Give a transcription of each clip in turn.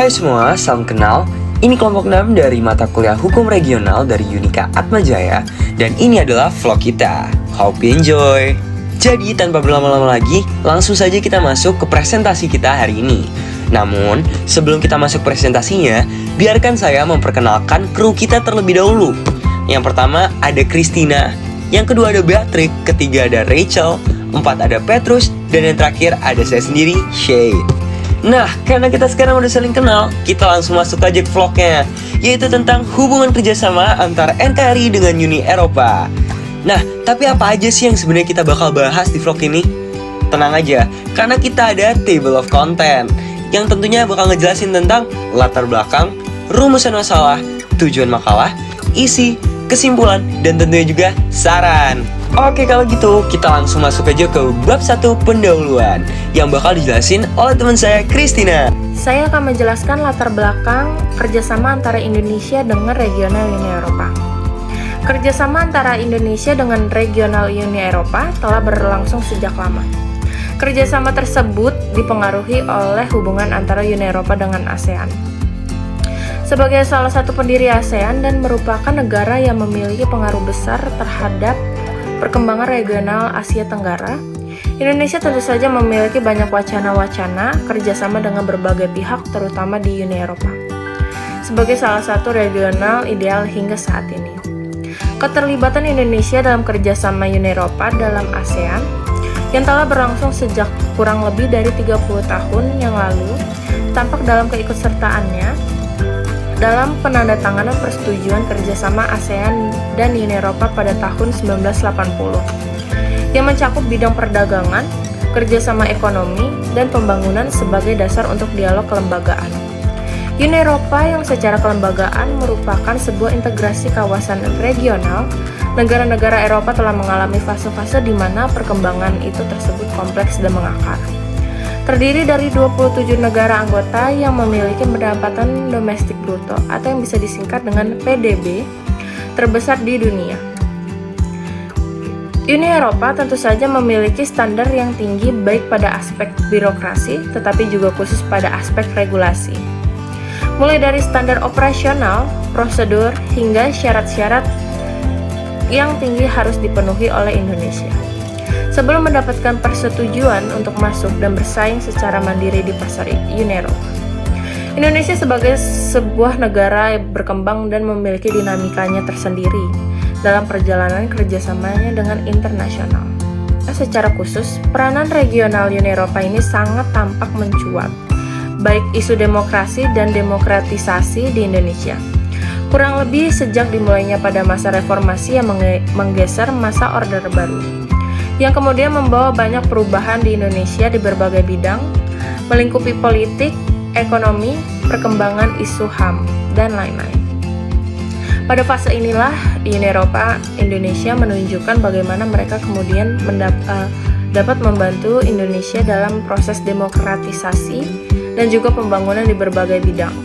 Hai semua, salam kenal. Ini kelompok 6 dari mata kuliah Hukum Regional dari Unika Atmajaya. Dan ini adalah vlog kita. Hope you enjoy. Jadi tanpa berlama-lama lagi, langsung saja kita masuk ke presentasi kita hari ini. Namun, sebelum kita masuk presentasinya, biarkan saya memperkenalkan kru kita terlebih dahulu. Yang pertama ada Christina, yang kedua ada Beatrix, ketiga ada Rachel, empat ada Petrus, dan yang terakhir ada saya sendiri, Shay. Nah, karena kita sekarang udah saling kenal, kita langsung masuk aja ke vlognya, yaitu tentang hubungan kerjasama antara NKRI dengan Uni Eropa. Nah, tapi apa aja sih yang sebenarnya kita bakal bahas di vlog ini? Tenang aja, karena kita ada table of content, yang tentunya bakal ngejelasin tentang latar belakang, rumusan masalah, tujuan makalah, isi, kesimpulan, dan tentunya juga saran. Oke, kalau gitu kita langsung masuk aja ke bab 1 pendahuluan yang bakal dijelasin oleh teman saya, Christina. Saya akan menjelaskan latar belakang kerjasama antara Indonesia dengan regional Uni Eropa. Kerjasama antara Indonesia dengan regional Uni Eropa telah berlangsung sejak lama. Kerjasama tersebut dipengaruhi oleh hubungan antara Uni Eropa dengan ASEAN. Sebagai salah satu pendiri ASEAN dan merupakan negara yang memiliki pengaruh besar terhadap perkembangan regional Asia Tenggara, Indonesia tentu saja memiliki banyak wacana-wacana kerjasama dengan berbagai pihak, terutama di Uni Eropa, sebagai salah satu regional ideal hingga saat ini. Keterlibatan Indonesia dalam kerjasama Uni Eropa dalam ASEAN yang telah berlangsung sejak kurang lebih dari 30 tahun yang lalu tampak dalam keikutsertaannya dalam penandatanganan persetujuan kerjasama ASEAN dan Uni Eropa pada tahun 1980 yang mencakup bidang perdagangan, kerjasama ekonomi, dan pembangunan sebagai dasar untuk dialog kelembagaan. Uni Eropa yang secara kelembagaan merupakan sebuah integrasi kawasan regional. Negara-negara Eropa telah mengalami fase-fase di mana perkembangan itu tersebut kompleks dan mengakar. Terdiri dari 27 negara anggota yang memiliki pendapatan domestik bruto atau yang bisa disingkat dengan PDB terbesar di dunia. Uni Eropa tentu saja memiliki standar yang tinggi baik pada aspek birokrasi tetapi juga khusus pada aspek regulasi. Mulai dari standar operasional, prosedur, hingga syarat-syarat yang tinggi harus dipenuhi oleh Indonesia sebelum mendapatkan persetujuan untuk masuk dan bersaing secara mandiri di pasar Uni Eropa. Indonesia sebagai sebuah negara berkembang dan memiliki dinamikanya tersendiri dalam perjalanan kerjasamanya dengan internasional. Secara khusus, peranan regional Uni Eropa ini sangat tampak mencuat, baik isu demokrasi dan demokratisasi di Indonesia. Kurang lebih sejak dimulainya pada masa reformasi yang menggeser masa Orde Baru, yang kemudian membawa banyak perubahan di Indonesia di berbagai bidang, melingkupi politik, ekonomi, perkembangan isu HAM, dan lain-lain. Pada fase inilah di Uni Eropa, Indonesia menunjukkan bagaimana mereka kemudian dapat membantu Indonesia dalam proses demokratisasi dan juga pembangunan di berbagai bidang.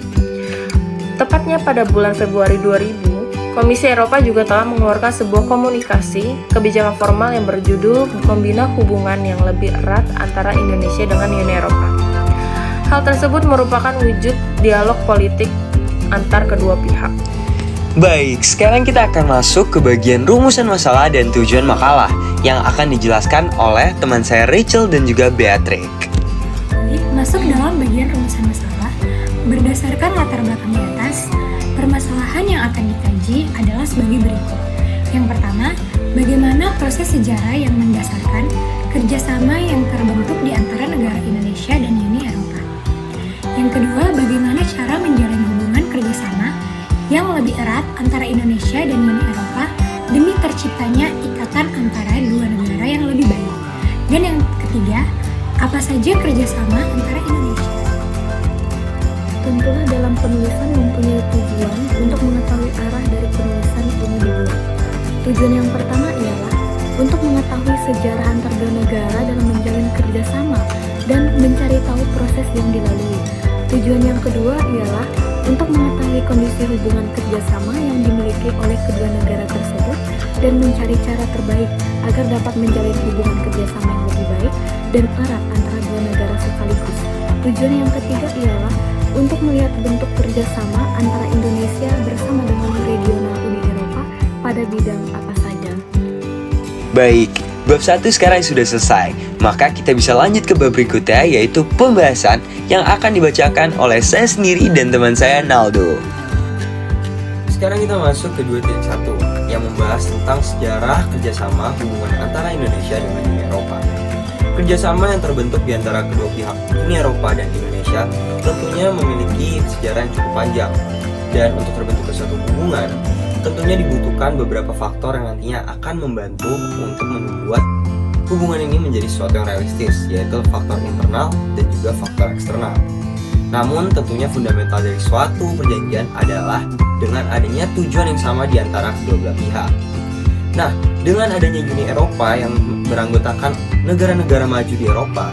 Tepatnya pada bulan Februari 2000, Komisi Eropa juga telah mengeluarkan sebuah komunikasi kebijakan formal yang berjudul Membina Hubungan yang Lebih Erat Antara Indonesia dengan Uni Eropa. Hal tersebut merupakan wujud dialog politik antar kedua pihak. Baik, sekarang kita akan masuk ke bagian rumusan masalah dan tujuan makalah yang akan dijelaskan oleh teman saya Rachel dan juga Beatrix. Masuk dalam bagian rumusan masalah, berdasarkan latar belakang di atas, permasalahan yang akan dikaji adalah sebagai berikut. Yang pertama, bagaimana proses sejarah yang mendasarkan kerjasama yang terbentuk di antara negara Indonesia dan Uni Eropa. Yang kedua, bagaimana cara menjalin hubungan kerjasama yang lebih erat antara Indonesia dan Uni Eropa demi terciptanya ikatan antara dua negara yang lebih baik. Dan yang ketiga, apa saja kerjasama antara Indonesia? Tentulah dalam penulisan mempunyai tujuan untuk mengetahui arah dari penulisan ini dibuat. Tujuan yang pertama ialah untuk mengetahui sejarah antar dua negara dalam menjalin kerjasama dan mencari tahu proses yang dilalui. Tujuan yang kedua ialah untuk mengetahui kondisi hubungan kerjasama yang dimiliki oleh kedua negara tersebut dan mencari cara terbaik agar dapat menjalin hubungan kerjasama yang lebih baik dan erat antara dua negara sekaligus. Tujuan yang ketiga ialah untuk melihat bentuk kerjasama antara Indonesia bersama dengan regional Uni Eropa pada bidang apa saja. Baik, bab 1 sekarang sudah selesai. Maka kita bisa lanjut ke bab berikutnya, yaitu pembahasan yang akan dibacakan oleh saya sendiri dan teman saya Naldo. Sekarang kita masuk ke 2.1 yang membahas tentang sejarah kerjasama hubungan antara Indonesia dengan Uni Eropa. Kerjasama yang terbentuk di antara kedua pihak Uni Eropa dan Indonesia tentunya memiliki sejarah yang cukup panjang. Dan untuk terbentuknya suatu hubungan, tentunya dibutuhkan beberapa faktor yang nantinya akan membantu untuk membuat hubungan ini menjadi sesuatu yang realistis, yaitu faktor internal dan juga faktor eksternal. Namun tentunya fundamental dari suatu perjanjian adalah dengan adanya tujuan yang sama di antara kedua belah pihak. Nah, dengan adanya Uni Eropa yang beranggotakan negara-negara maju di Eropa,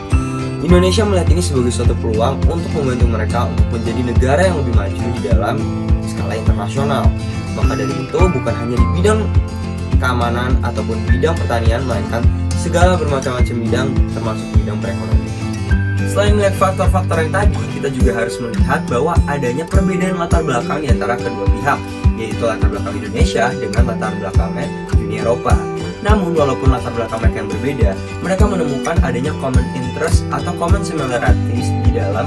Indonesia melihat ini sebagai suatu peluang untuk membantu mereka untuk menjadi negara yang lebih maju di dalam skala internasional. Maka dari itu bukan hanya di bidang keamanan ataupun bidang pertanian, melainkan segala bermacam-macam bidang termasuk bidang perekonomian. Selain melihat faktor-faktor yang tadi, kita juga harus melihat bahwa adanya perbedaan latar belakang di antara kedua pihak, yaitu latar belakang Indonesia dengan latar belakangnya Uni Eropa. Namun walaupun latar belakang mereka yang berbeda, mereka menemukan adanya common interest atau common similarities di dalam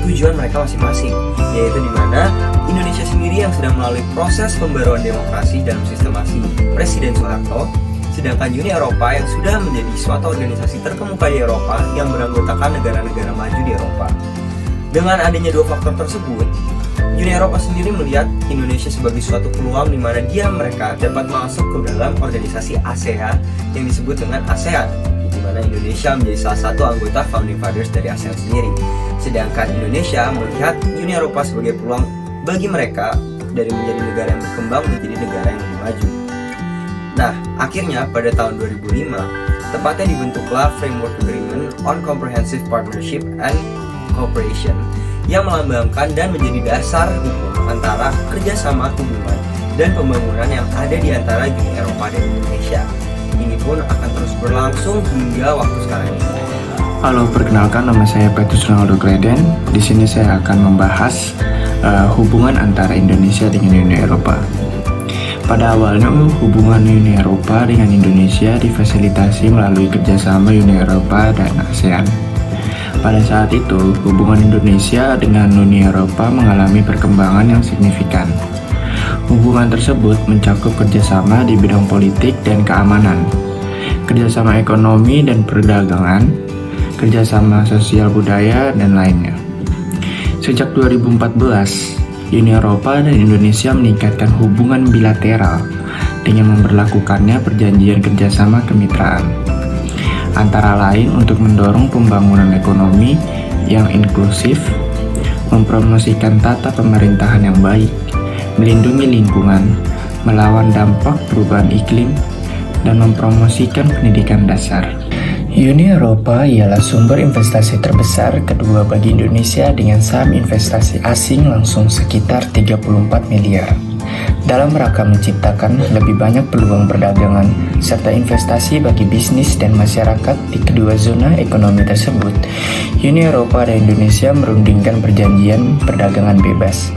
tujuan mereka masing-masing, yaitu di mana Indonesia sendiri yang sedang melalui proses pembaruan demokrasi dalam sistemasi Presiden Soeharto, sedangkan Uni Eropa yang sudah menjadi suatu organisasi terkemuka di Eropa yang beranggotakan negara-negara maju di Eropa. Dengan adanya dua faktor tersebut, Uni Eropa sendiri melihat Indonesia sebagai suatu peluang di mana mereka dapat masuk ke dalam organisasi ASEAN yang disebut dengan ASEAN, di mana Indonesia menjadi salah satu anggota founding fathers dari ASEAN sendiri. Sedangkan Indonesia melihat Uni Eropa sebagai peluang bagi mereka dari menjadi negara yang berkembang menjadi negara yang lebih maju. Nah, akhirnya pada tahun 2005, tepatnya dibentuklah Framework Agreement on Comprehensive Partnership and Cooperation yang melambangkan dan menjadi dasar hukum antara kerjasama hubungan dan pembangunan yang ada di antara Uni Eropa dan Indonesia. Ini pun akan terus berlangsung hingga waktu sekarang ini. Halo, perkenalkan nama saya Petrus Ronaldo Gleden. Di sini saya akan membahas hubungan antara Indonesia dengan Uni Eropa. Pada awalnya, hubungan Uni Eropa dengan Indonesia difasilitasi melalui kerjasama Uni Eropa dan ASEAN. Pada saat itu, hubungan Indonesia dengan Uni Eropa mengalami perkembangan yang signifikan. Hubungan tersebut mencakup kerjasama di bidang politik dan keamanan, kerjasama ekonomi dan perdagangan, kerjasama sosial budaya, dan lainnya. Sejak 2014, Uni Eropa dan Indonesia meningkatkan hubungan bilateral dengan memberlakukannya perjanjian kerjasama kemitraan, antara lain untuk mendorong pembangunan ekonomi yang inklusif, mempromosikan tata pemerintahan yang baik, melindungi lingkungan, melawan dampak perubahan iklim, dan mempromosikan pendidikan dasar. Uni Eropa ialah sumber investasi terbesar kedua bagi Indonesia dengan saham investasi asing langsung sekitar 34 miliar. Dalam rangka menciptakan lebih banyak peluang perdagangan serta investasi bagi bisnis dan masyarakat di kedua zona ekonomi tersebut, Uni Eropa dan Indonesia merundingkan perjanjian perdagangan bebas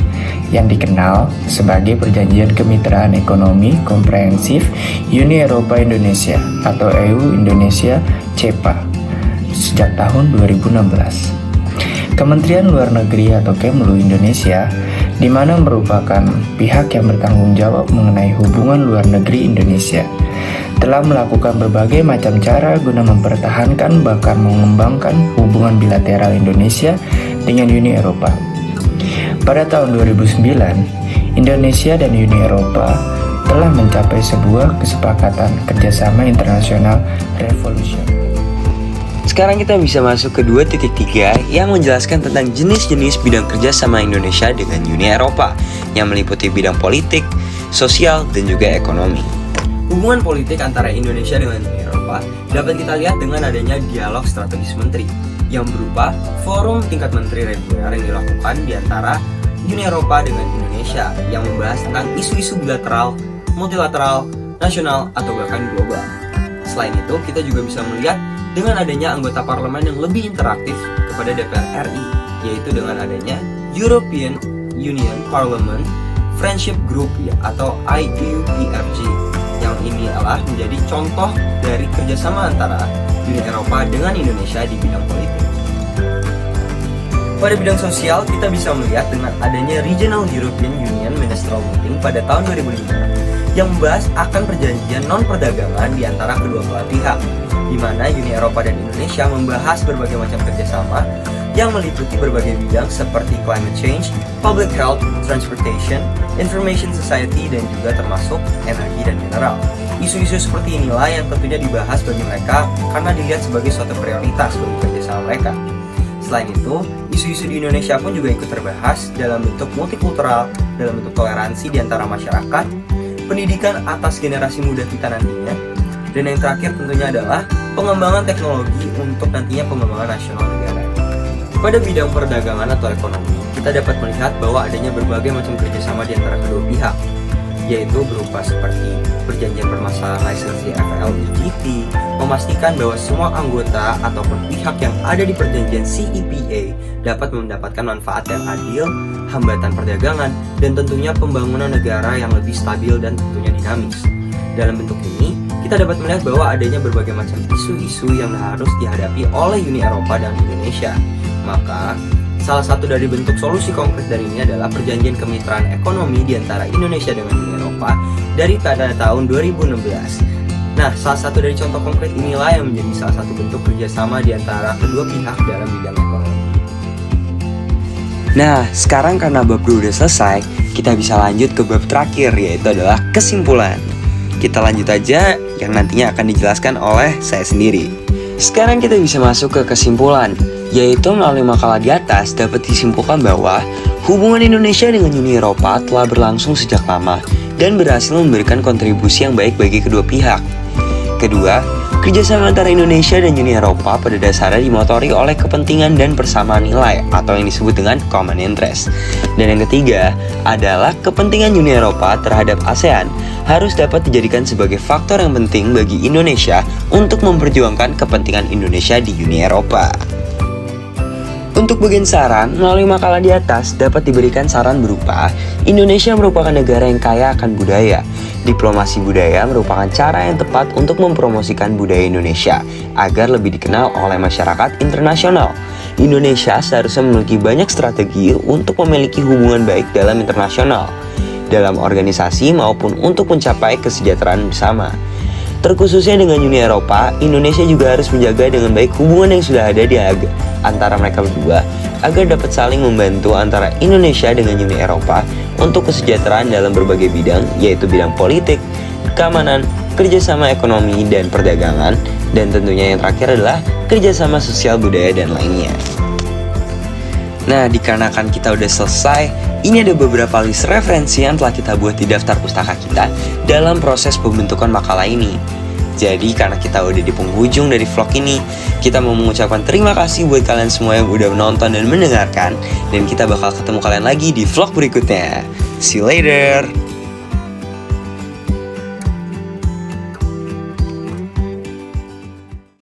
yang dikenal sebagai Perjanjian Kemitraan Ekonomi Komprehensif Uni Eropa Indonesia atau EU Indonesia CEPA sejak tahun 2016. Kementerian Luar Negeri atau Kemlu Indonesia, di mana merupakan pihak yang bertanggung jawab mengenai hubungan luar negeri Indonesia, telah melakukan berbagai macam cara guna mempertahankan bahkan mengembangkan hubungan bilateral Indonesia dengan Uni Eropa. Pada tahun 2009, Indonesia dan Uni Eropa telah mencapai sebuah kesepakatan kerjasama internasional revolution. Sekarang kita bisa masuk ke 2.3 yang menjelaskan tentang jenis-jenis bidang kerjasama Indonesia dengan Uni Eropa yang meliputi bidang politik, sosial, dan juga ekonomi. Hubungan politik antara Indonesia dengan Uni Eropa dapat kita lihat dengan adanya dialog strategis menteri yang berupa forum tingkat menteri reguler yang dilakukan di antara Uni Eropa dengan Indonesia yang membahas tentang isu-isu bilateral, multilateral, nasional, atau bahkan global. Selain itu, kita juga bisa melihat dengan adanya anggota parlemen yang lebih interaktif kepada DPR RI, yaitu dengan adanya European Union Parliament Friendship Group atau IUPFG. Yang ini adalah menjadi contoh dari kerjasama antara Uni Eropa dengan Indonesia di bidang politik. Pada bidang sosial, kita bisa melihat dengan adanya Regional European Union Ministerial Meeting pada tahun 2005 yang membahas akan perjanjian non-perdagangan di antara kedua belah pihak, di mana Uni Eropa dan Indonesia membahas berbagai macam kerjasama yang meliputi berbagai bidang seperti climate change, public health, transportation, information society, dan juga termasuk energi dan mineral. Isu-isu seperti inilah yang tentunya dibahas bagi mereka karena dilihat sebagai suatu prioritas bagi kerjasama mereka. Selain itu, isu-isu di Indonesia pun juga ikut terbahas dalam bentuk multikultural, dalam bentuk toleransi di antara masyarakat, pendidikan atas generasi muda kita nantinya, dan yang terakhir tentunya adalah pengembangan teknologi untuk nantinya pengembangan nasional negara. Pada bidang perdagangan atau ekonomi, kita dapat melihat bahwa adanya berbagai macam kerjasama di antara kedua pihak, yaitu berupa seperti perjanjian permasalahan lisensi FLEGT, memastikan bahwa semua anggota ataupun pihak yang ada di perjanjian CEPA dapat mendapatkan manfaat yang adil, hambatan perdagangan, dan tentunya pembangunan negara yang lebih stabil dan tentunya dinamis. Dalam bentuk ini, kita dapat melihat bahwa adanya berbagai macam isu-isu yang harus dihadapi oleh Uni Eropa dan Indonesia. Maka, salah satu dari bentuk solusi konkret dari ini adalah perjanjian kemitraan ekonomi di antara Indonesia dengan Uni Eropa dari pada tahun 2016. Nah, salah satu dari contoh konkret inilah yang menjadi salah satu bentuk kerjasama di antara kedua pihak dalam bidang ekonomi. Nah, sekarang karena bab 2 udah selesai, kita bisa lanjut ke bab terakhir, yaitu adalah kesimpulan. Kita lanjut aja yang nantinya akan dijelaskan oleh saya sendiri. Sekarang kita bisa masuk ke kesimpulan, yaitu melalui makalah di atas dapat disimpulkan bahwa hubungan Indonesia dengan Uni Eropa telah berlangsung sejak lama dan berhasil memberikan kontribusi yang baik bagi kedua pihak. Kedua, kerjasama antara Indonesia dan Uni Eropa pada dasarnya dimotori oleh kepentingan dan persamaan nilai atau yang disebut dengan common interest. Dan yang ketiga adalah kepentingan Uni Eropa terhadap ASEAN harus dapat dijadikan sebagai faktor yang penting bagi Indonesia untuk memperjuangkan kepentingan Indonesia di Uni Eropa. Untuk bagian saran, melalui makalah di atas dapat diberikan saran berupa Indonesia merupakan negara yang kaya akan budaya. Diplomasi budaya merupakan cara yang tepat untuk mempromosikan budaya Indonesia agar lebih dikenal oleh masyarakat internasional. Indonesia seharusnya memiliki banyak strategi untuk memiliki hubungan baik dalam internasional, dalam organisasi maupun untuk mencapai kesejahteraan bersama. Terkhususnya dengan Uni Eropa, Indonesia juga harus menjaga dengan baik hubungan yang sudah ada di antara mereka berdua agar dapat saling membantu antara Indonesia dengan Uni Eropa untuk kesejahteraan dalam berbagai bidang, yaitu bidang politik, keamanan, kerjasama ekonomi dan perdagangan, dan tentunya yang terakhir adalah kerjasama sosial budaya dan lainnya. Nah, dikarenakan kita udah selesai, ini ada beberapa list referensi yang telah kita buat di daftar pustaka kita dalam proses pembentukan makalah ini. Jadi karena kita udah di penghujung dari vlog ini, kita mau mengucapkan terima kasih buat kalian semua yang udah menonton dan mendengarkan. Dan kita bakal ketemu kalian lagi di vlog berikutnya. See you later!